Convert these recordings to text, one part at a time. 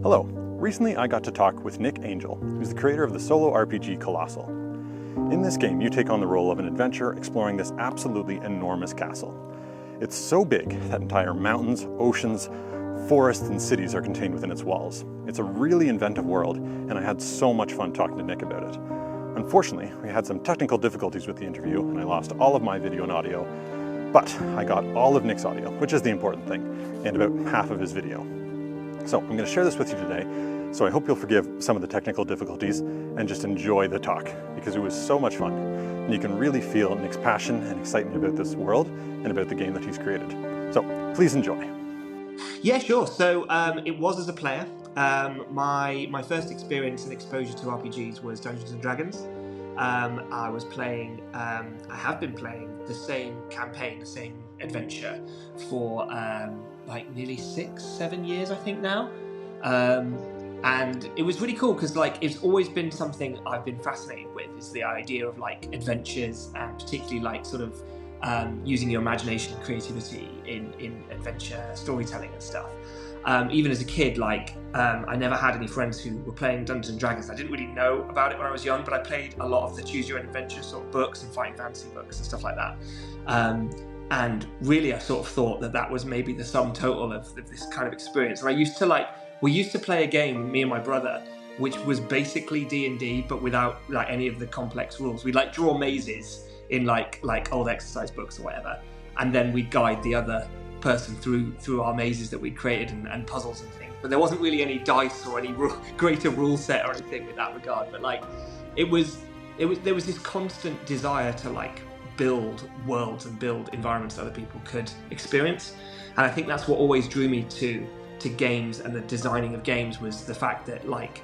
Hello. Recently I got to talk with Nich Angell, who's the creator of the solo RPG Colostle. In this game, you take on the role of an adventurer exploring this absolutely enormous castle. It's so big that entire mountains, oceans, forests, and cities are contained within its walls. It's a really inventive world, and I had so much fun talking to Nich about it. Unfortunately, we had some technical difficulties with the interview, and I lost all of my video and audio, but I got all of Nich's audio, which is the important thing, and about half of his video. So I'm going to share this with you today, so I hope you'll forgive some of the technical difficulties and just enjoy the talk, because it was so much fun. And you can really feel Nich's passion and excitement about this world and about the game that he's created. So please enjoy. Yeah, sure. So it was as a player. My first experience and exposure to RPGs was Dungeons and Dragons. I was playing, I have been playing the same campaign, the same adventure for like nearly 6-7 years, I think now. And it was really cool because like it's always been something I've been fascinated with, is the idea of like adventures, and particularly like sort of using your imagination and creativity in adventure storytelling and stuff. Even as a kid, like I never had any friends who were playing Dungeons and Dragons. I didn't really know about it when I was young, but I played a lot of the Choose Your Own Adventure sort of books and fighting fantasy books and stuff like that. And really, I sort of thought that was maybe the sum total of this kind of experience. And we used to play a game, me and my brother, which was basically D&D, but without like any of the complex rules. We'd like draw mazes in like old exercise books or whatever, and then we'd guide the other person through our mazes that we'd created and puzzles and things. But there wasn't really any dice or any greater rule set or anything with that regard. But like there was this constant desire to like build worlds and build environments that other people could experience. And I think that's what always drew me to games and the designing of games, was the fact that like,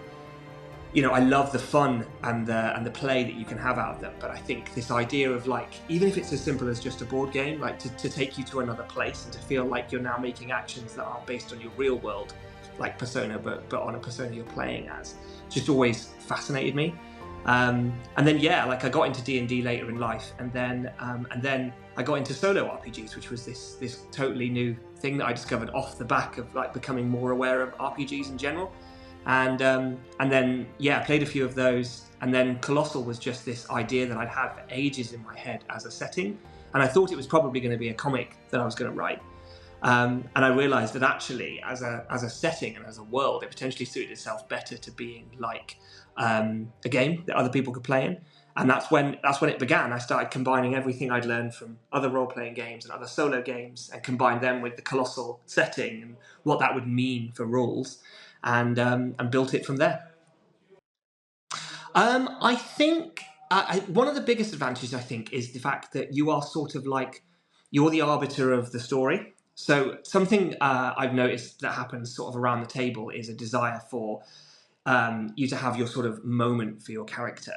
you know, I love the fun and the play that you can have out of them, but I think this idea of like, even if it's as simple as just a board game, like to take you to another place and to feel like you're now making actions that aren't based on your real world, like Persona, but on a persona you're playing as, just always fascinated me. And then yeah, like I got into D&D later in life, and then I got into solo RPGs, which was this totally new thing that I discovered off the back of like becoming more aware of RPGs in general. And then yeah, I played a few of those, and then Colostle was just this idea that I'd had for ages in my head as a setting, and I thought it was probably going to be a comic that I was going to write. And I realised that actually, as a setting and as a world, it potentially suited itself better to being like a game that other people could play in. And that's when it began. I started combining everything I'd learned from other role-playing games and other solo games, and combined them with the Colossal setting and what that would mean for rules, and built it from there. I think one of the biggest advantages, I think, is the fact that you are sort of like, you're the arbiter of the story. So something I've noticed that happens sort of around the table is a desire for you to have your sort of moment for your character.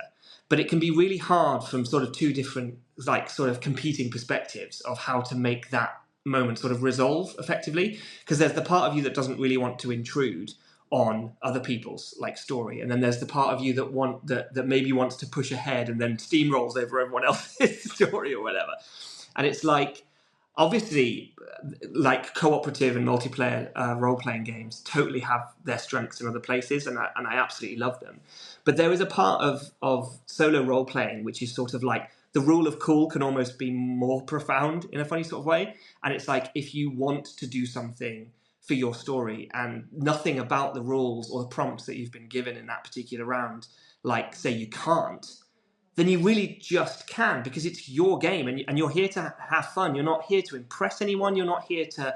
But it can be really hard from sort of two different, like, sort of competing perspectives of how to make that moment sort of resolve effectively. Because there's the part of you that doesn't really want to intrude on other people's like story, and then there's the part of you that maybe wants to push ahead and then steamrolls over everyone else's story or whatever. And it's like, obviously, like cooperative and multiplayer role-playing games totally have their strengths in other places, and I absolutely love them. But there is a part of solo role-playing which is sort of like, the rule of cool can almost be more profound in a funny sort of way. And it's like, if you want to do something for your story and nothing about the rules or the prompts that you've been given in that particular round, like say you can't, then you really just can, because it's your game, and you're here to have fun. You're not here to impress anyone. You're not here to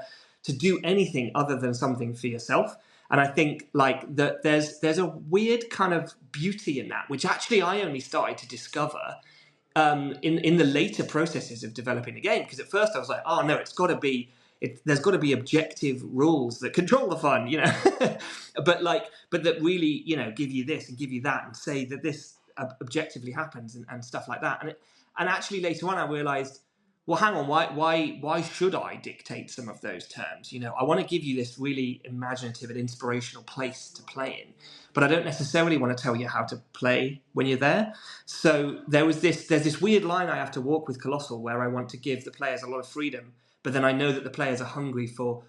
do anything other than something for yourself. And I think like that there's a weird kind of beauty in that, which actually I only started to discover in the later processes of developing the game. Because at first I was like, oh no, there's got to be objective rules that control the fun, you know. but that really, you know, give you this and give you that and say that this objectively happens and stuff like that. And actually later on I realized, well, hang on, why should I dictate some of those terms? You know, I want to give you this really imaginative and inspirational place to play in, but I don't necessarily want to tell you how to play when you're there. So there's this weird line I have to walk with Colossal, where I want to give the players a lot of freedom, but then I know that the players are hungry for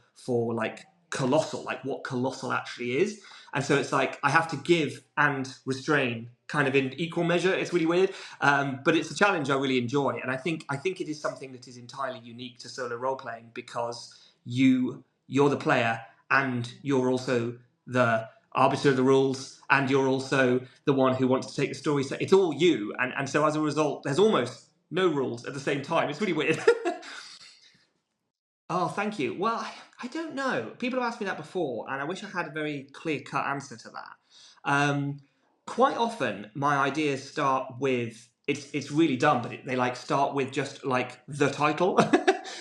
like Colossal, like what Colossal actually is. And so it's like I have to give and restrain kind of in equal measure. It's really weird, but it's a challenge I really enjoy, and I think it is something that is entirely unique to solo role playing because you're the player and you're also the arbiter of the rules, and you're also the one who wants to take the story. So it's all you, and so as a result, there's almost no rules at the same time. It's really weird. Oh, thank you. Well, I don't know. People have asked me that before, and I wish I had a very clear-cut answer to that. Um, Quite often, my ideas start with it's really dumb, but they like start with just like the title.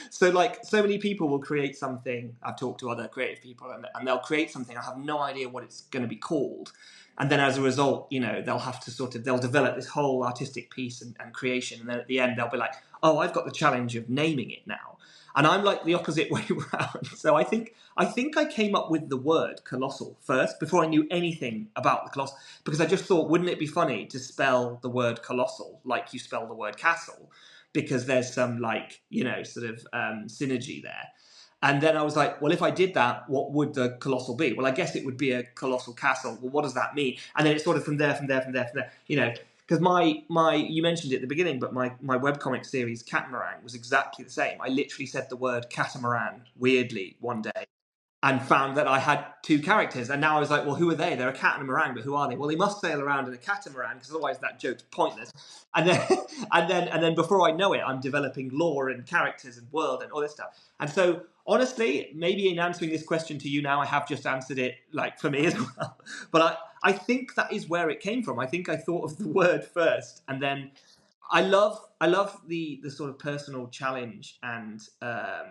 So like so many people will create something. I've talked to other creative people, and they'll create something. I have no idea what it's going to be called, and then as a result, they'll have to they'll develop this whole artistic piece and creation, and then at the end they'll be like, oh, I've got the challenge of naming it now. And I'm like the opposite way around. So I think I came up with the word colossal first before I knew anything about the colossal, because I just thought, wouldn't it be funny to spell the word colossal like you spell the word castle, because there's some synergy there. And then I was like, well, if I did that, what would the colossal be? Well, I guess it would be a colossal castle. Well, what does that mean? And then it's sort of from there, because you mentioned it at the beginning, but my webcomic series Catamaran was exactly the same. I literally said the word catamaran weirdly one day and found that I had two characters, and now I was like, well, who are they? They're a cat and a meringue, but who are they? Well, they must sail around in a catamaran, because otherwise that joke's pointless. And then and then before I know it, I'm developing lore and characters and world and all this stuff. And so honestly, maybe in answering this question to you now, I have just answered it like for me as well. But I think that is where it came from. I think I thought of the word first, and then I love the sort of personal challenge, and I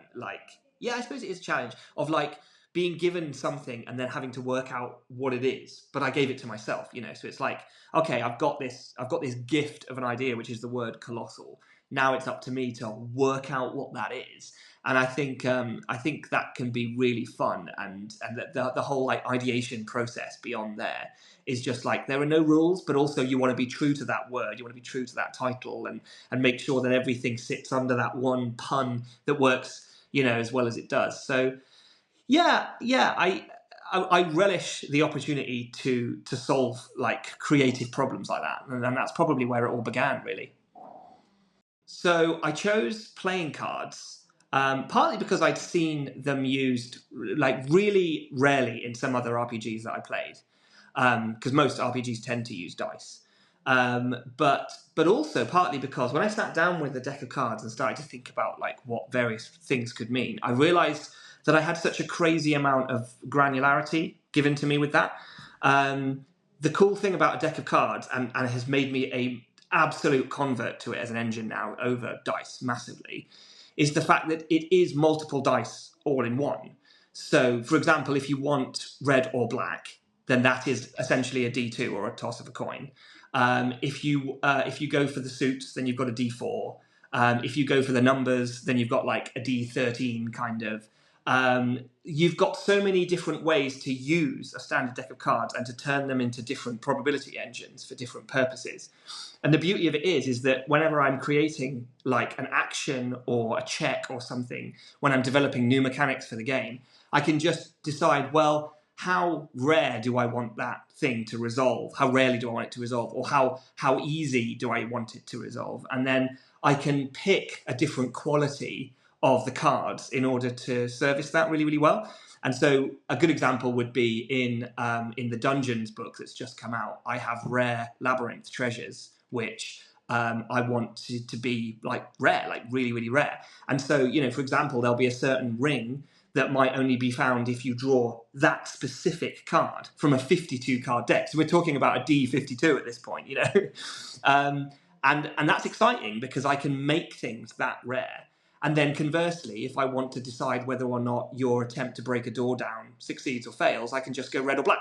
suppose it is a challenge of like being given something and then having to work out what it is. But I gave it to myself, So it's like, okay, I've got this gift of an idea, which is the word colossal. Now it's up to me to work out what that is. And I think that can be really fun, and the whole like ideation process beyond there is just like there are no rules, but also you want to be true to that word, you want to be true to that title, and make sure that everything sits under that one pun that works, as well as it does. So I relish the opportunity to solve like creative problems like that, and that's probably where it all began, really. So I chose playing cards, partly because I'd seen them used like really rarely in some other RPGs that I played, because most RPGs tend to use dice. But also partly because when I sat down with a deck of cards and started to think about like what various things could mean, I realised that I had such a crazy amount of granularity given to me with that. The cool thing about a deck of cards, and it has made me a absolute convert to it as an engine now over dice massively, is the fact that it is multiple dice all in one. So, for example, if you want red or black, then that is essentially a D2 or a toss of a coin. If you go for the suits, then you've got a D4. If you go for the numbers, then you've got like a D13 kind of. You've got so many different ways to use a standard deck of cards and to turn them into different probability engines for different purposes. And the beauty of it is that whenever I'm creating like an action or a check or something, when I'm developing new mechanics for the game, I can just decide, well, how rare do I want that thing to resolve? How rarely do I want it to resolve? Or how easy do I want it to resolve? And then I can pick a different quality of the cards in order to service that really, really well. And so a good example would be in the Dungeons book that's just come out. I have rare labyrinth treasures, which I want to be like rare, like really, really rare. And so, for example, there'll be a certain ring that might only be found if you draw that specific card from a 52 card deck. So we're talking about a D52 at this point, and that's exciting because I can make things that rare. And then conversely, if I want to decide whether or not your attempt to break a door down succeeds or fails, I can just go red or black.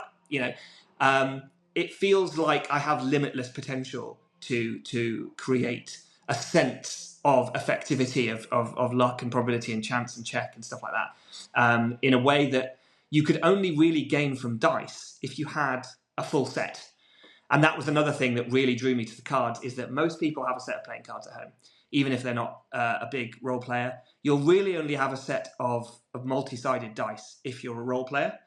It feels like I have limitless potential to create a sense of effectivity of luck and probability and chance and check and stuff like that, in a way that you could only really gain from dice if you had a full set. And that was another thing that really drew me to the cards, is that most people have a set of playing cards at home, even if they're not a big role player. You'll really only have a set of multi-sided dice if you're a role player.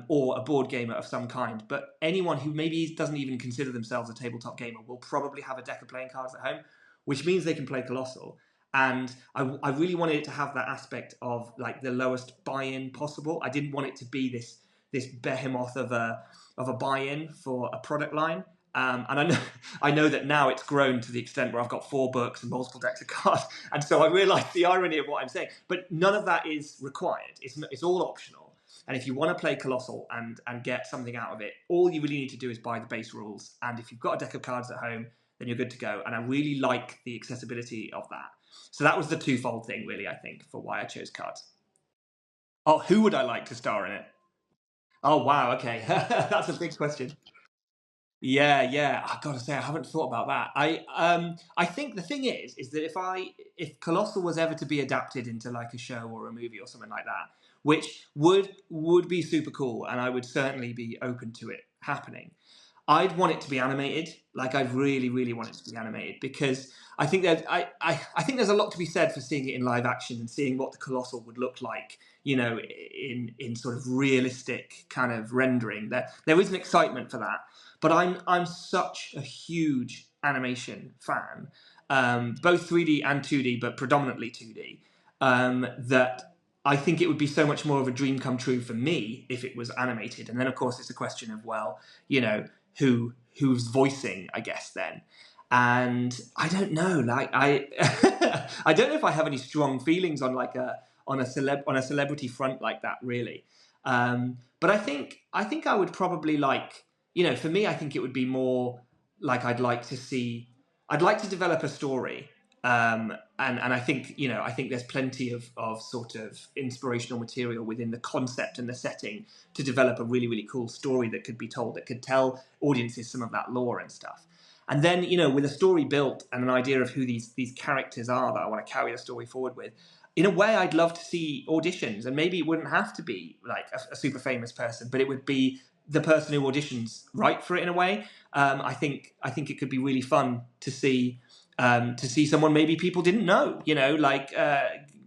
or a board gamer of some kind. But anyone who maybe doesn't even consider themselves a tabletop gamer will probably have a deck of playing cards at home, which means they can play Colossal. And I really wanted it to have that aspect of like the lowest buy-in possible. I didn't want it to be this behemoth of a buy-in for a product line. And I know that now it's grown to the extent where I've got 4 books and multiple decks of cards, and so I realise the irony of what I'm saying. But none of that is required. It's all optional. And if you want to play Colossal and get something out of it, all you really need to do is buy the base rules. And if you've got a deck of cards at home, then you're good to go. And I really like the accessibility of that. So that was the twofold thing, really, I think, for why I chose cards. Oh, who would I like to star in it? Oh, wow, okay. That's a big question. Yeah. I gotta say, I haven't thought about that. I think the thing is that if Colossal was ever to be adapted into like a show or a movie or something like that, which would be super cool, and I would certainly be open to it happening. I'd want it to be animated. Like I really, really want it to be animated because I think I think there's a lot to be said for seeing it in live action and seeing what the Colossal would look like, in sort of realistic kind of rendering. There is an excitement for that, but I'm such a huge animation fan, both 3D and 2D, but predominantly 2D, that I think it would be so much more of a dream come true for me if it was animated. And then, of course, it's a question of, well, who's voicing, I guess, then. And I don't know, like I I don't know if I have any strong feelings on like on a celebrity front like that, really. But I think I would probably like, for me, I think it would be more like I'd like to develop a story. And I think there's plenty of sort of inspirational material within the concept and the setting to develop a really, really cool story that could be told, that could tell audiences some of that lore and stuff. And then, with a story built and an idea of who these characters are that I want to carry the story forward with, in a way, I'd love to see auditions. And maybe it wouldn't have to be like a super famous person, but it would be the person who auditions right for it in a way. I think it could be really fun to see someone maybe people didn't know, like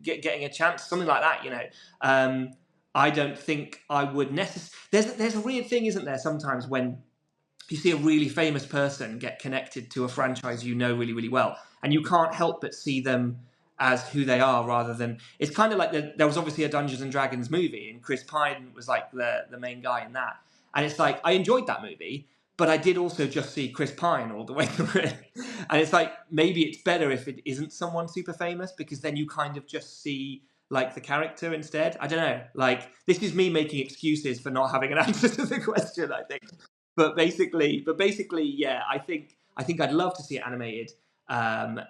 getting a chance, something like that. I don't think I would necessarily. There's a weird thing, isn't there? Sometimes when you see a really famous person get connected to a franchise really, really well, and you can't help but see them as who they are rather than. It's kind of like there was obviously a Dungeons and Dragons movie, and Chris Pine was like the main guy in that, and it's like I enjoyed that movie. But I did also just see Chris Pine all the way through it. And it's like, maybe it's better if it isn't someone super famous, because then you kind of just see like the character instead. I don't know. Like, this is me making excuses for not having an answer to the question, I think. But basically, yeah, I think I'd love to see it animated. And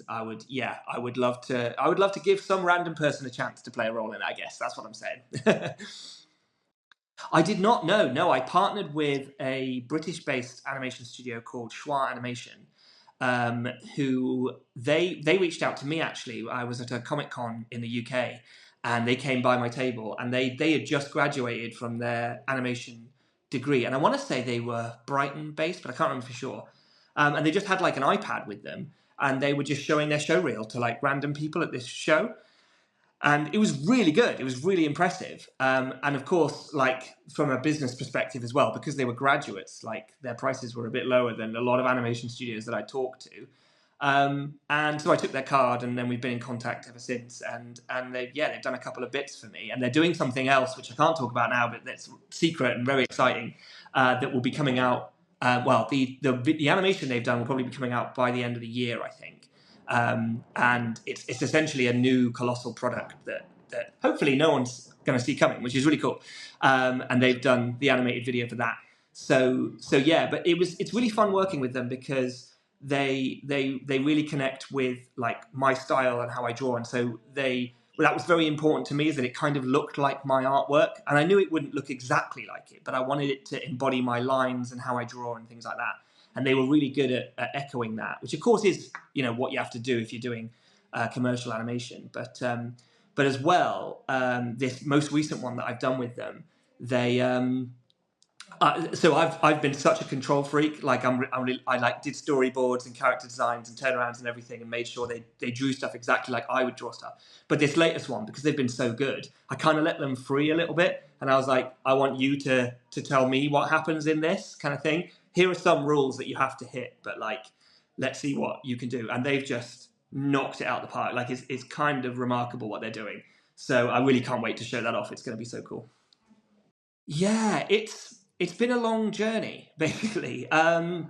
I would love to give some random person a chance to play a role in it, I guess. That's what I'm saying. I did not know. No, I partnered with a British-based animation studio called Schwa Animation, who they reached out to me, actually. I was at a Comic-Con in the UK, and they came by my table, and they had just graduated from their animation degree. And I want to say they were Brighton-based, but I can't remember for sure. And they just had like an iPad with them, and they were just showing their show reel to like random people at this show. And it was really good. It was really impressive. And of course, like from a business perspective as well, because they were graduates, like their prices were a bit lower than a lot of animation studios that I talked to. And so I took their card, and then we've been in contact ever since. And they've done a couple of bits for me, and they're doing something else which I can't talk about now, but that's secret and very exciting. That will be coming out. The animation they've done will probably be coming out by the end of the year, I think. And it's essentially a new Colossal product that hopefully no one's going to see coming, which is really cool. And they've done the animated video for that. So yeah, but it's really fun working with them because they really connect with like my style and how I draw, and so that was very important to me, is that it kind of looked like my artwork, and I knew it wouldn't look exactly like it, but I wanted it to embody my lines and how I draw and things like that. And they were really good at echoing that, which of course is what you have to do if you're doing commercial animation. But as well, this most recent one that I've done with them, so I've been such a control freak. Like I like did storyboards and character designs and turnarounds and everything, and made sure they drew stuff exactly like I would draw stuff. But this latest one, because they've been so good, I kind of let them free a little bit, and I was like, I want you to tell me what happens in this kind of thing. Here are some rules that you have to hit, but like, let's see what you can do. And they've just knocked it out of the park. Like, it's kind of remarkable what they're doing. So I really can't wait to show that off. It's going to be so cool. Yeah, it's been a long journey, basically. I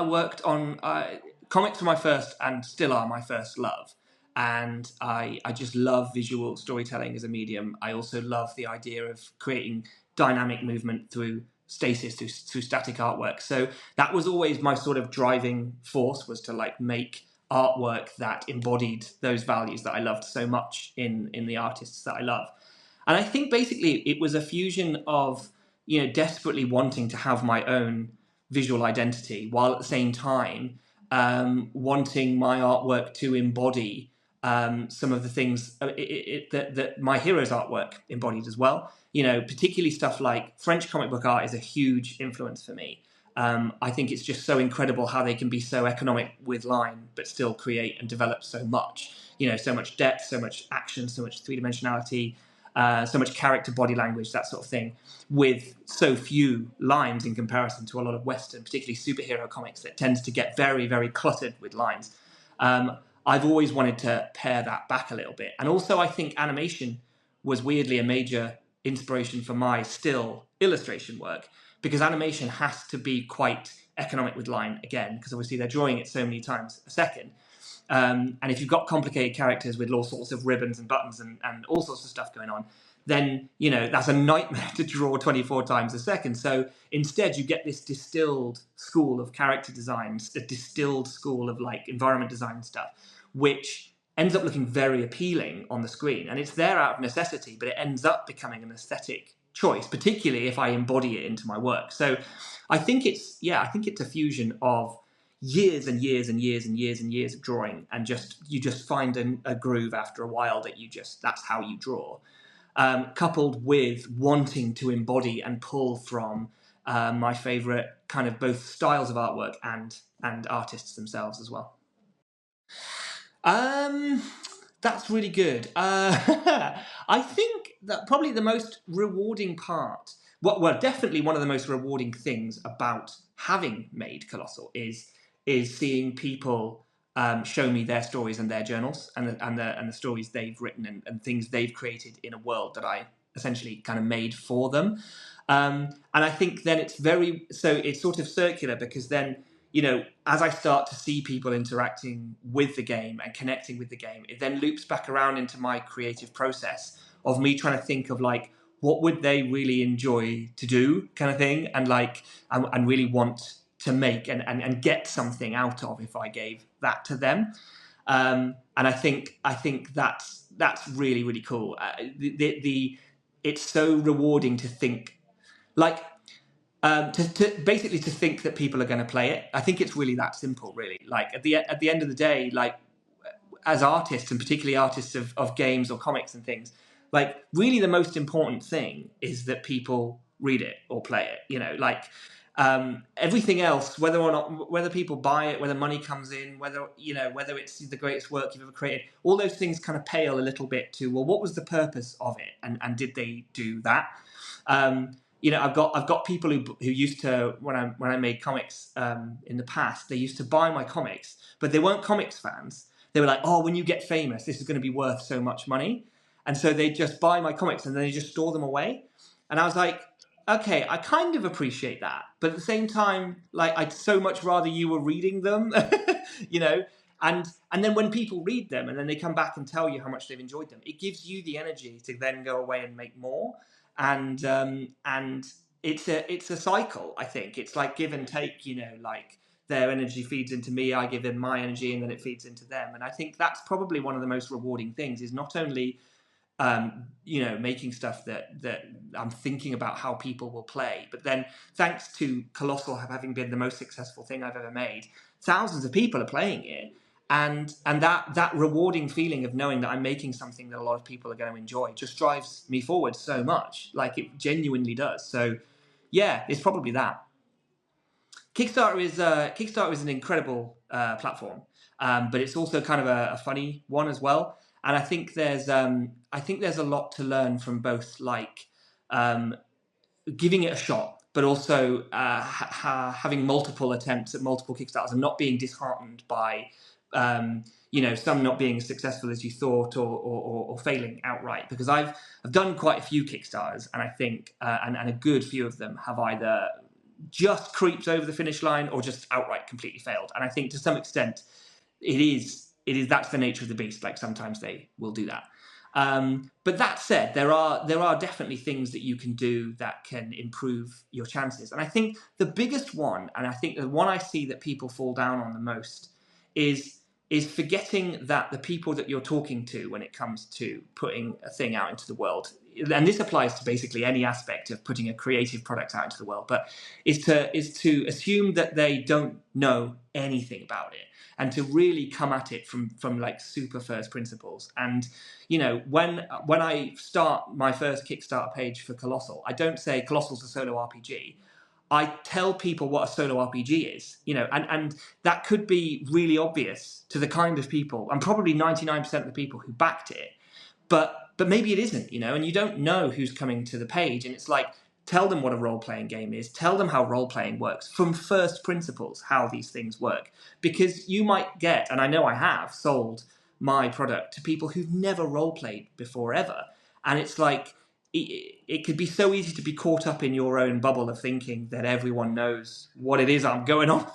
worked on comics were my first and still are my first love, and I just love visual storytelling as a medium. I also love the idea of creating dynamic movement through stasis, through static artwork. So that was always my sort of driving force, was to like make artwork that embodied those values that I loved so much in the artists that I love. And I think basically it was a fusion of, desperately wanting to have my own visual identity, while at the same time wanting my artwork to embody some of the things that my heroes' artwork embodied as well. Particularly stuff like French comic book art is a huge influence for me. I think it's just so incredible how they can be so economic with line, but still create and develop so much. So much depth, so much action, so much three-dimensionality, so much character, body language, that sort of thing, with so few lines in comparison to a lot of Western, particularly superhero comics, that tends to get very, very cluttered with lines. I've always wanted to pare that back a little bit. And also I think animation was weirdly a major inspiration for my still illustration work, because animation has to be quite economic with line, again, because obviously they're drawing it so many times a second. And if you've got complicated characters with all sorts of ribbons and buttons and all sorts of stuff going on, then, that's a nightmare to draw 24 times a second. So instead, you get this distilled school of character designs, a distilled school of like environment design stuff, which ends up looking very appealing on the screen. And it's there out of necessity, but it ends up becoming an aesthetic choice, particularly if I embody it into my work. So I think it's a fusion of years and years and years and years and years of drawing, and you just find a groove after a while that's how you draw, coupled with wanting to embody and pull from my favorite kind of both styles of artwork and artists themselves as well. That's really good. I think that probably the most rewarding part, well, definitely one of the most rewarding things about having made Colossal is seeing people show me their stories and their journals and the stories they've written and things they've created in a world that I essentially kind of made for them. And I think then it's sort of circular, because then, as I start to see people interacting with the game and connecting with the game, it then loops back around into my creative process of me trying to think of like, what would they really enjoy to do, kind of thing, and like, and really want to make and get something out of if I gave that to them. And I think that's really, really cool. It's so rewarding to think like, to basically to think that people are going to play it. I think it's really that simple, really. Like at the end of the day, like as artists, and particularly artists of games or comics and things, like really the most important thing is that people read it or play it. Everything else, whether people buy it, whether money comes in, whether it's the greatest work you've ever created, all those things kind of pale a little bit to, well, what was the purpose of it, and did they do that? I've got people who used to, when I made comics in the past, they used to buy my comics, but they weren't comics fans. They were like, oh, when you get famous, this is going to be worth so much money, and so they just buy my comics and then they just store them away. And I was like, okay, I kind of appreciate that, but at the same time, like, I'd so much rather you were reading them, And then when people read them and then they come back and tell you how much they've enjoyed them, it gives you the energy to then go away and make more. And it's a cycle. I think it's like give and take. Like their energy feeds into me, I give them my energy, and then it feeds into them. And I think that's probably one of the most rewarding things, is not only making stuff that I'm thinking about how people will play, but then thanks to Colossal having been the most successful thing I've ever made, thousands of people are playing it, and that rewarding feeling of knowing that I'm making something that a lot of people are going to enjoy just drives me forward so much. Like, it genuinely does. So yeah, it's probably that. Kickstarter is an incredible platform, but it's also kind of a funny one as well. And I think there's a lot to learn from both, like giving it a shot, but also having multiple attempts at multiple Kickstarters and not being disheartened by some not being as successful as you thought, or failing outright. Because I've done quite a few Kickstarters, and I think and a good few of them have either just creeped over the finish line or just outright completely failed. And I think to some extent it is that's the nature of the beast. Like sometimes they will do that. But that said, there are definitely things that you can do that can improve your chances. And I think the biggest one, and I think the one I see that people fall down on the most, is forgetting that the people that you're talking to when it comes to putting a thing out into the world, and this applies to basically any aspect of putting a creative product out into the world, but is to assume that they don't know anything about it, and to really come at it from like super first principles. And when I start my first Kickstarter page for Colossal, I don't say Colossal's a solo RPG. I tell people what a solo RPG is, and that could be really obvious to the kind of people, and probably 99% of the people who backed it, but maybe it isn't, and you don't know who's coming to the page. And it's like, tell them what a role-playing game is, tell them how role-playing works from first principles, how these things work, because you might get, and I know I have sold my product to people who've never role-played before ever, and it's like, it could be so easy to be caught up in your own bubble of thinking that everyone knows what it is I'm going on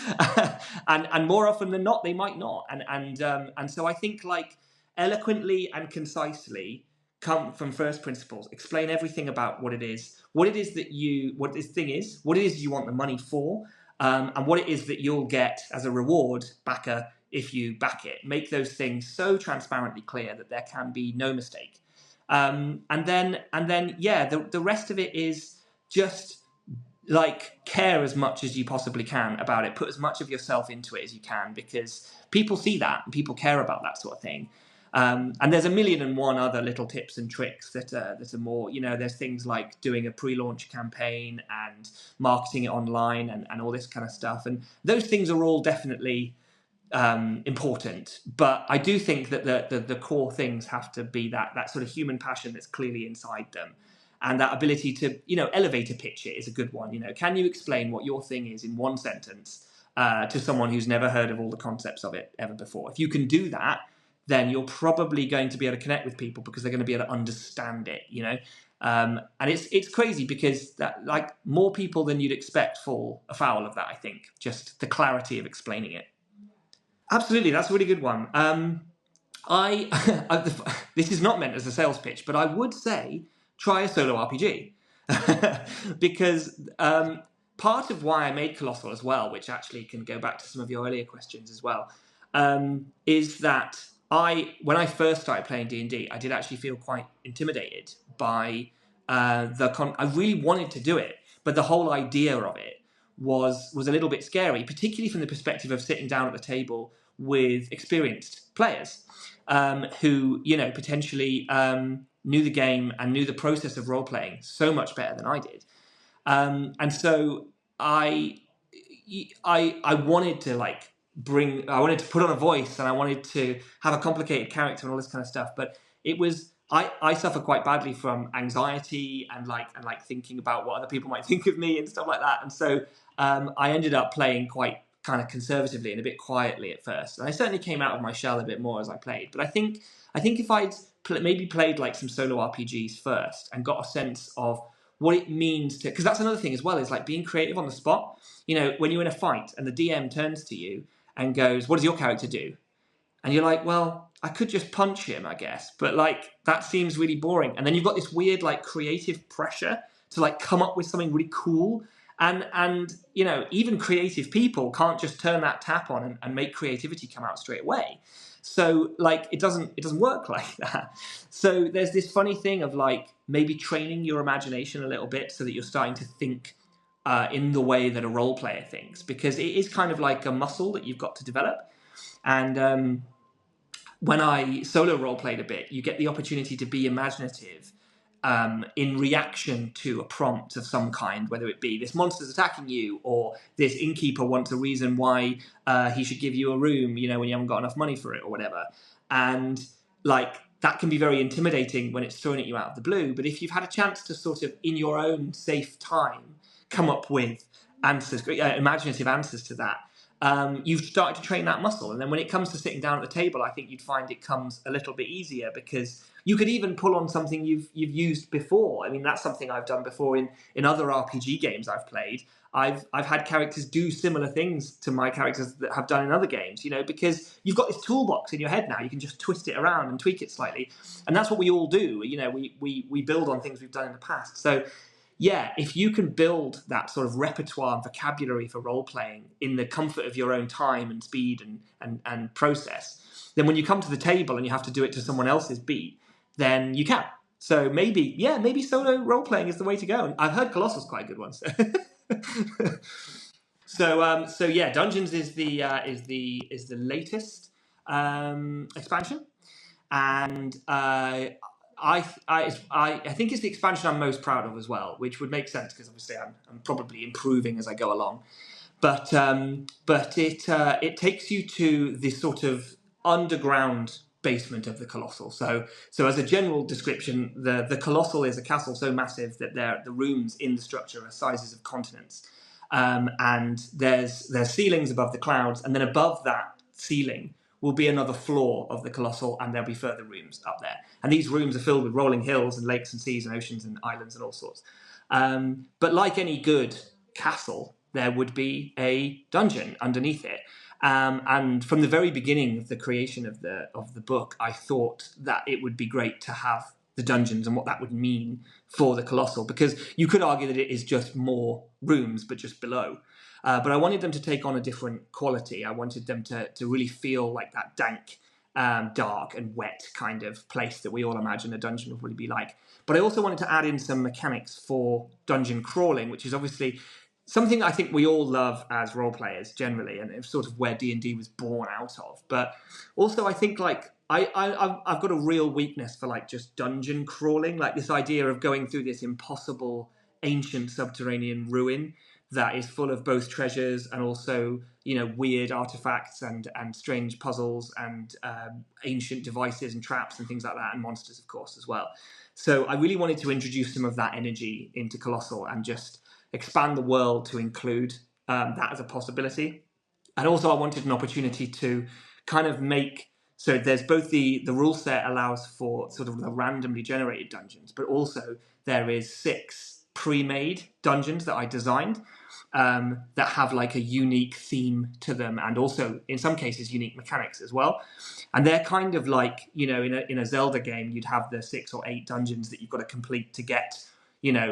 about. and more often than not, they might not. And so I think, like, eloquently and concisely come from first principles, explain everything about what it is what this thing is, what it is you want the money for, and what it is that you'll get as a reward backer if you back it. Make those things so transparently clear that there can be no mistake. And then, the rest of it is just, like, care as much as you possibly can about it. Put as much of yourself into it as you can, because people see that and people care about that sort of thing. And there's a million and one other little tips and tricks that are more, there's things like doing a pre-launch campaign and marketing it online and all this kind of stuff. And those things are all definitely important, but I do think that the core things have to be that sort of human passion that's clearly inside them, and that ability to elevator pitch it is a good one. Can you explain what your thing is in one sentence to someone who's never heard of all the concepts of it ever before? If you can do that, then you're probably going to be able to connect with people, because they're going to be able to understand it. And it's crazy, because that, like, more people than you'd expect fall afoul of that. I think just the clarity of explaining it. Absolutely, that's a really good one. This is not meant as a sales pitch, but I would say try a solo RPG, because part of why I made Colossal as well, which actually can go back to some of your earlier questions as well, is that when I first started playing D&D, I did actually feel quite intimidated by I really wanted to do it, but the whole idea of it was a little bit scary, particularly from the perspective of sitting down at the table with experienced players who, potentially knew the game and knew the process of role-playing so much better than I did. And so I wanted to, like, I wanted to put on a voice, and I wanted to have a complicated character and all this kind of stuff. But it was, I suffer quite badly from anxiety and thinking about what other people might think of me and stuff like that. And so I ended up playing quite kind of conservatively and a bit quietly at first. And I certainly came out of my shell a bit more as I played. But I think if I'd maybe played like some solo RPGs first and got a sense of what it means to, because that's another thing as well, is like being creative on the spot. When you're in a fight and the DM turns to you and goes, "What does your character do?" And you're like, "Well, I could just punch him, I guess, but like that seems really boring." And then you've got this weird like creative pressure to like come up with something really cool. And even creative people can't just turn that tap on and make creativity come out straight away. So like it doesn't work like that. So there's this funny thing of like maybe training your imagination a little bit so that you're starting to think in the way that a role player thinks, because it is kind of like a muscle that you've got to develop. And when I solo role played a bit, you get the opportunity to be imaginative in reaction to a prompt of some kind, whether it be this monster's attacking you or this innkeeper wants a reason why he should give you a room, when you haven't got enough money for it or whatever. And like that can be very intimidating when it's thrown at you out of the blue. But if you've had a chance to sort of, in your own safe time, come up with answers, imaginative answers to that, you've started to train that muscle. And then when it comes to sitting down at the table, I think you'd find it comes a little bit easier, because you could even pull on something you've used before. I mean, that's something I've done before in other RPG games I've played. I've had characters do similar things to my characters that have done in other games, because you've got this toolbox in your head now. You can just twist it around and tweak it slightly. And that's what we all do. We build on things we've done in the past. So yeah, if you can build that sort of repertoire and vocabulary for role-playing in the comfort of your own time and speed and process, then when you come to the table and you have to do it to someone else's beat, then you can. So maybe solo role-playing is the way to go. And I've heard Colossal's quite a good one. So yeah, Dungeons is the latest expansion, and I think it's the expansion I'm most proud of as well, which would make sense because obviously I'm probably improving as I go along. But it takes you to this sort of underground basement of the Colossal. So as a general description, the Colossal is a castle so massive that the rooms in the structure are sizes of continents, and there's ceilings above the clouds, and then above that ceiling will be another floor of the Colossal, and there'll be further rooms up there. And these rooms are filled with rolling hills and lakes and seas and oceans and islands and all sorts. But like any good castle, there would be a dungeon underneath it. And from the very beginning of the creation of the book, I thought that it would be great to have the dungeons and what that would mean for the Colossal, because you could argue that it is just more rooms, but just below. But I wanted them to take on a different quality. I wanted them to really feel like that dank, dark and wet kind of place that we all imagine a dungeon would really be like. But I also wanted to add in some mechanics for dungeon crawling, which is obviously something I think we all love as role players generally, and it's sort of where D&D was born out of. But also I think like I've got a real weakness for like just dungeon crawling, like this idea of going through this impossible ancient subterranean ruin that is full of both treasures and also, weird artifacts and strange puzzles and ancient devices and traps and things like that, and monsters, of course, as well. So I really wanted to introduce some of that energy into Colossal and just expand the world to include that as a possibility. And also I wanted an opportunity to kind of so there's both the rule set allows for sort of the randomly generated dungeons, but also there is 6 pre-made dungeons that I designed that have like a unique theme to them, and also in some cases unique mechanics as well. And they're kind of like, in a Zelda game, you'd have the 6 or 8 dungeons that you've got to complete to get,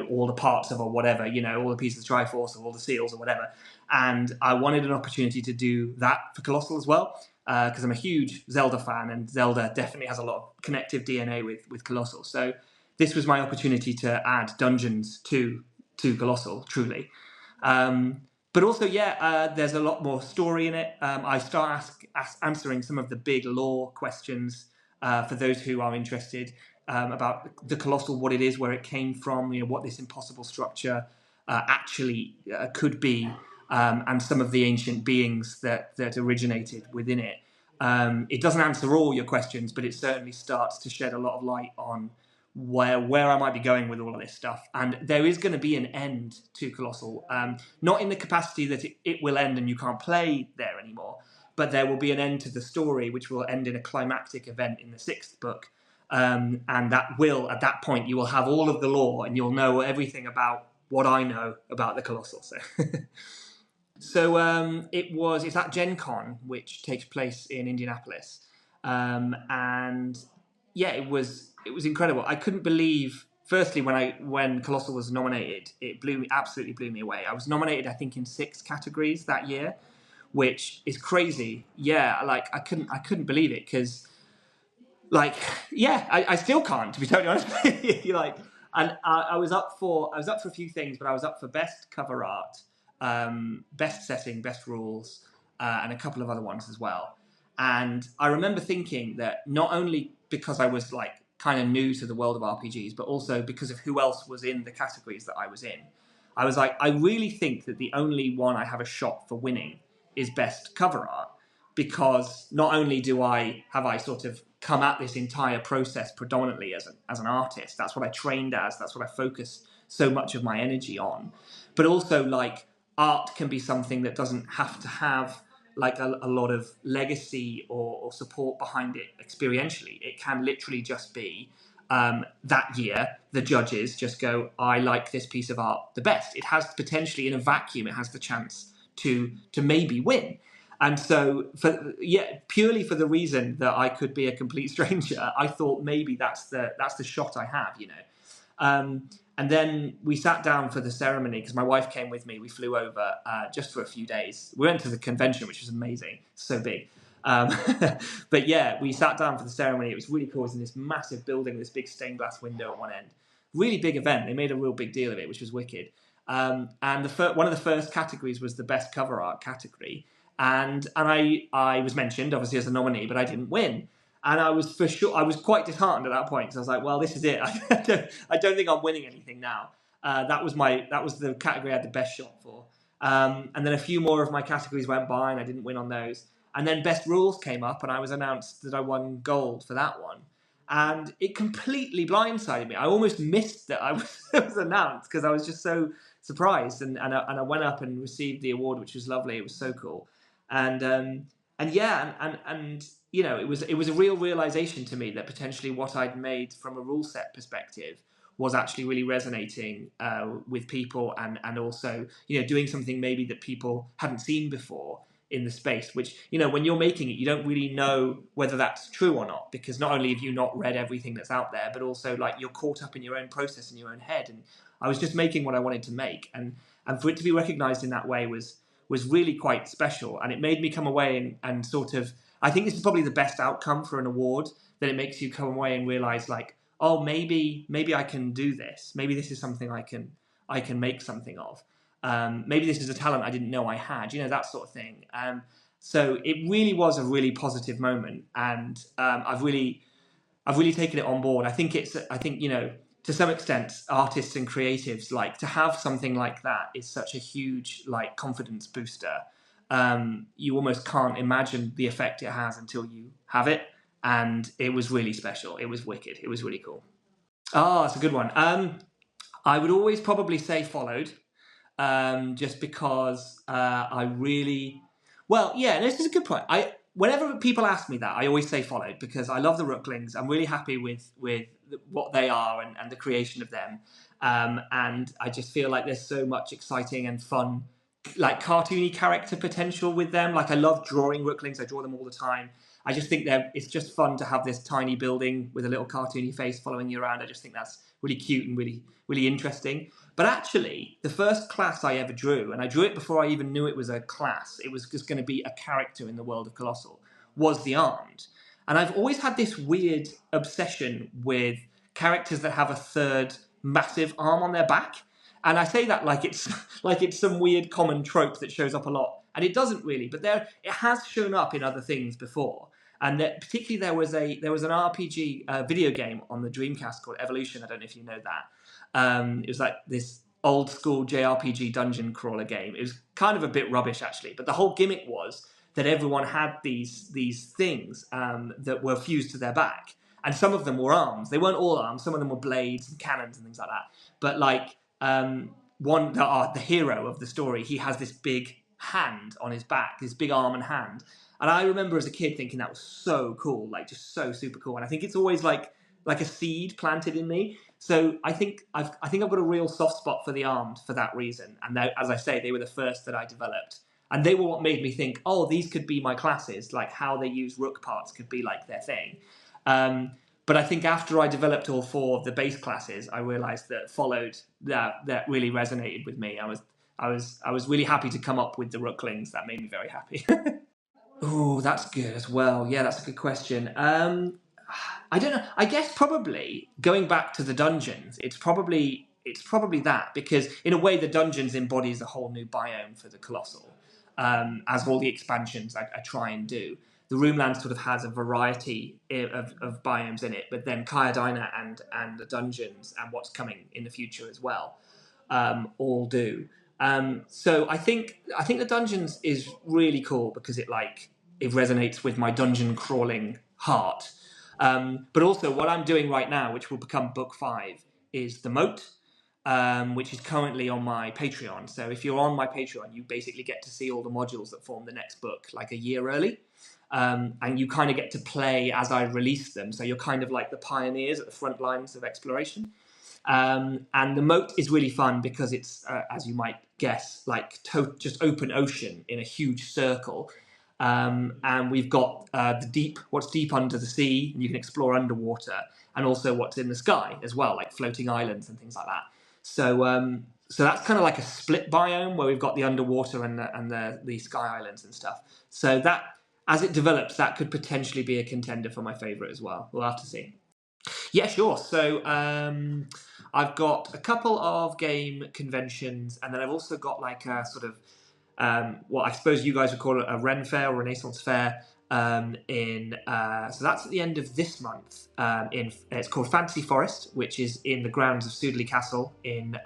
all the parts of or whatever, all the pieces of the Triforce or all the seals or whatever. And I wanted an opportunity to do that for Colossal as well, because I'm a huge Zelda fan, and Zelda definitely has a lot of connective DNA with Colossal. So this was my opportunity to add dungeons to Colossal, truly. But also, there's a lot more story in it. I start answering some of the big lore questions for those who are interested about the Colossal, what it is, where it came from, what this impossible structure actually could be, and some of the ancient beings that originated within it. It doesn't answer all your questions, but it certainly starts to shed a lot of light on where I might be going with all of this stuff. And there is going to be an end to Colossal, not in the capacity that it will end and you can't play there anymore, but there will be an end to the story, which will end in a climactic event in the 6th book. And that will, at that point, you will have all of the lore and you'll know everything about what I know about the Colossal. So it's at Gen Con, which takes place in Indianapolis. And yeah, it was incredible. I couldn't believe, firstly, when Colossal was nominated, it absolutely blew me away. I was nominated, I think, in 6 categories that year, which is crazy. Yeah, like I couldn't believe it, because I still can't, to be totally honest with you. And I was up for a few things, but I was up for best cover art, best setting, best rules, and a couple of other ones as well. And I remember thinking that not only because I was like kind of new to the world of RPGs, but also because of who else was in the categories that I was in, I was like, I really think that the only one I have a shot for winning is best cover art, because not only have I sort of come at this entire process predominantly as an artist. That's what I trained as. That's what I focus so much of my energy on. But also, like, art can be something that doesn't have to have like a lot of legacy or support behind it experientially. It can literally just be that year the judges just go, I like this piece of art the best. It has potentially, in a vacuum, it has the chance to maybe win. And so, purely for the reason that I could be a complete stranger, I thought maybe that's the shot I have, you know. And then we sat down for the ceremony because my wife came with me. We flew over just for a few days. We went to the convention, which was amazing, so big. But yeah, we sat down for the ceremony. It was really cool. It was in this massive building, this big stained glass window at one end. Really big event. They made a real big deal of it, which was wicked. And one of the first categories was the best cover art category. And I was mentioned, obviously, as a nominee, but I didn't win. And I was quite disheartened at that point because I was like, well, this is it. I don't think I'm winning anything now. That was the category I had the best shot for. And then a few more of my categories went by and I didn't win on those. And then best rules came up and I was announced that I won gold for that one. And it completely blindsided me. I almost missed that I was announced because I was just so surprised. And I went up and received the award, which was lovely. It was so cool. And you know, it was a real realization to me that potentially what I'd made from a rule set perspective was actually really resonating with people, and also, you know, doing something maybe that people hadn't seen before in the space, which, you know, when you're making it, you don't really know whether that's true or not, because not only have you not read everything that's out there, but also, like, you're caught up in your own process in your own head. And I was just making what I wanted to make, and for it to be recognized in that way was really quite special. And it made me come away and sort of, I think this is probably the best outcome for an award, that it makes you come away and realize, like, oh, maybe I can do this. Maybe this is something I can make something of. Maybe this is a talent I didn't know I had, you know, that sort of thing. So it really was a really positive moment, and I've really taken it on board. I think you know, to some extent, artists and creatives, like, to have something like that is such a huge, like, confidence booster. You almost can't imagine the effect it has until you have it. And it was really special. It was wicked. It was really cool. Oh, that's a good one. I would always probably say followed, just because this is a good point. Whenever people ask me that, I always say followed, because I love the Rooklings. I'm really happy with what they are and the creation of them. And I just feel like there's so much exciting and fun, like, cartoony character potential with them. Like, I love drawing Rooklings. I draw them all the time. I just think it's just fun to have this tiny building with a little cartoony face following you around. I just think that's really cute and really, really interesting. But actually, the first class I ever drew, and I drew it before I even knew it was a class, it was just going to be a character in the world of Colossal, was the Armed. And I've always had this weird obsession with characters that have a third massive arm on their back. And I say that like it's some weird common trope that shows up a lot, and it doesn't really. But it has shown up in other things before, and particularly there was an RPG video game on the Dreamcast called Evolution. I don't know if you know that. It was like this old school JRPG dungeon crawler game. It was kind of a bit rubbish, actually, but the whole gimmick was that everyone had these things that were fused to their back, and some of them were arms. They weren't all arms. Some of them were blades and cannons and things like that. But, like, the hero of the story, he has this big hand on his back, this big arm and hand. And I remember as a kid thinking that was so cool, like, just so super cool. And I think it's always like a seed planted in me. So I think I've got a real soft spot for the Armed for that reason. And as I say, they were the first that I developed. And they were what made me think, oh, these could be my classes, like how they use Rook parts could be like their thing. But I think after I developed all four of the base classes, I realized that followed that really resonated with me. I was really happy to come up with the Rooklings. That made me very happy. Oh, that's good as well. Yeah, that's a good question. I don't know. I guess probably going back to the dungeons, it's probably that, because in a way the dungeons embodies a whole new biome for the Colossal, as all the expansions I try and do. The Roomland sort of has a variety of biomes in it, but then Kayadina and the dungeons and what's coming in the future as well, all do. So I think the dungeons is really cool because it resonates with my dungeon crawling heart. But also what I'm doing right now, which will become book 5, is The Moat, which is currently on my Patreon. So if you're on my Patreon, you basically get to see all the modules that form the next book like a year early. And you kind of get to play as I release them. So you're kind of like the pioneers at the front lines of exploration. And The Moat is really fun because it's, as you might guess, like just open ocean in a huge circle. And we've got what's deep under the sea, and you can explore underwater, and also what's in the sky as well, like floating islands and things like that. So that's kind of like a split biome where we've got the underwater and the sky islands and stuff. So that, as it develops, that could potentially be a contender for my favourite as well. We'll have to see. Yeah, sure. So I've got a couple of game conventions, and then I've also got like a sort of what I suppose you guys would call it a Ren Fair or Renaissance Fair. So that's at the end of this month. It's called Fantasy Forest, which is in the grounds of Sudeley Castle in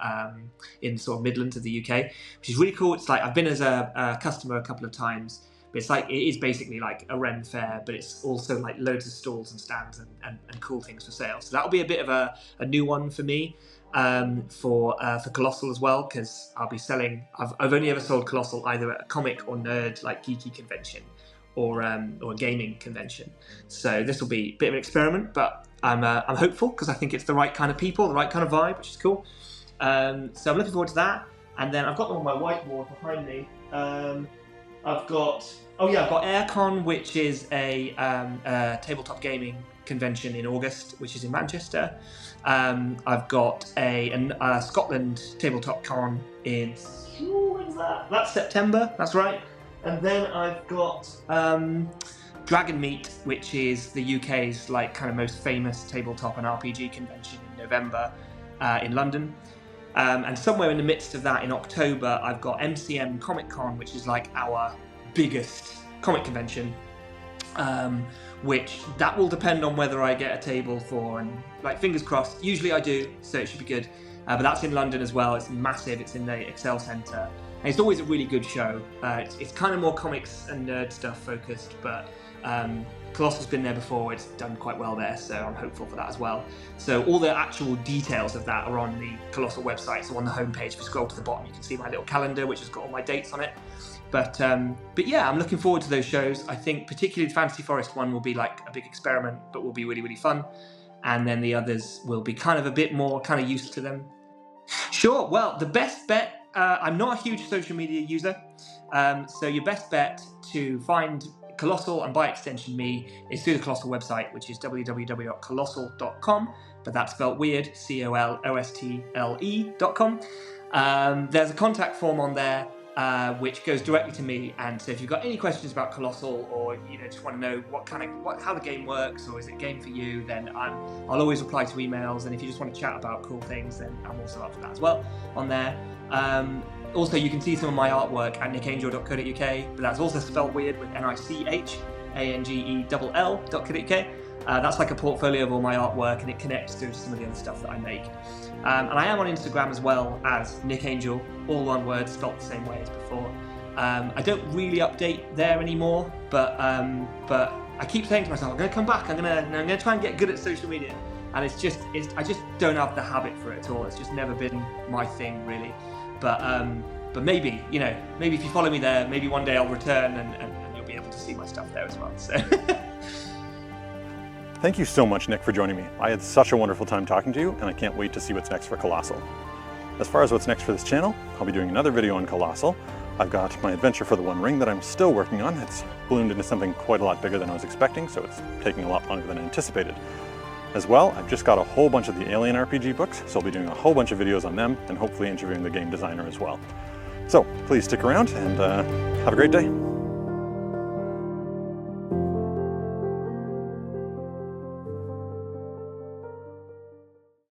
sort of Midlands of the UK, which is really cool. It's like I've been as a customer a couple of times. But it is basically like a Ren Fair, but it's also like loads of stalls and stands and cool things for sale. So that'll be a bit of a new one for me, for Colossal as well, because I'll be selling. I've only ever sold Colossal either at a comic or nerd like geeky convention, or a gaming convention. So this will be a bit of an experiment, but I'm hopeful because I think it's the right kind of people, the right kind of vibe, which is cool. So I'm looking forward to that. And then I've got them on my whiteboard behind me. I've got AirCon, which is a tabletop gaming convention in August, which is in Manchester. I've got a Scotland tabletop con in when's that? That's September. That's right. And then I've got Dragon Meet, which is the UK's like kind of most famous tabletop and RPG convention in November in London. And somewhere in the midst of that, in October, I've got MCM Comic Con, which is like our biggest comic convention, which that will depend on whether I get a table for, and like fingers crossed, usually I do, so it should be good. But that's in London as well. It's massive. It's in the Excel Centre. And it's always a really good show. It's kind of more comics and nerd stuff focused, but Colossal's been there before. It's done quite well there, so I'm hopeful for that as well. So all the actual details of that are on the Colossal website. So on the homepage, if you scroll to the bottom, you can see my little calendar, which has got all my dates on it. But yeah, I'm looking forward to those shows. I think particularly the Fantasy Forest one will be like a big experiment, but will be really, really fun. And then the others will be kind of a bit more kind of used to them. Sure. Well, the best bet, I'm not a huge social media user. So your best bet to find Colossal and by extension me is through the Colossal website, which is www.colossal.com, but that's spelled weird, COLOSTLE.com. There's a contact form on there which goes directly to me, and so if you've got any questions about Colossal, or just want to know how the game works, or is it a game for you, then I'll always reply to emails. And if you just want to chat about cool things, then I'm also up for that as well on there. Also, you can see some of my artwork at nichangell.co.uk, but that's also spelled weird with NICHANGELL.co.uk. That's like a portfolio of all my artwork, and it connects to some of the other stuff that I make. And I am on Instagram as well as Nich Angell, all one word, spelt the same way as before. I don't really update there anymore, but I keep saying to myself, I'm going to come back. I'm going to try and get good at social media, and I just don't have the habit for it at all. It's just never been my thing really. But maybe if you follow me there, maybe one day I'll return and you'll be able to see my stuff there as well. So. Thank you so much, Nick, for joining me. I had such a wonderful time talking to you, and I can't wait to see what's next for Colossal. As far as what's next for this channel, I'll be doing another video on Colossal. I've got my adventure for the One Ring that I'm still working on. It's ballooned into something quite a lot bigger than I was expecting, so it's taking a lot longer than anticipated. As well, I've just got a whole bunch of the Alien RPG books, so I'll be doing a whole bunch of videos on them, and hopefully interviewing the game designer as well. So please stick around and have a great day.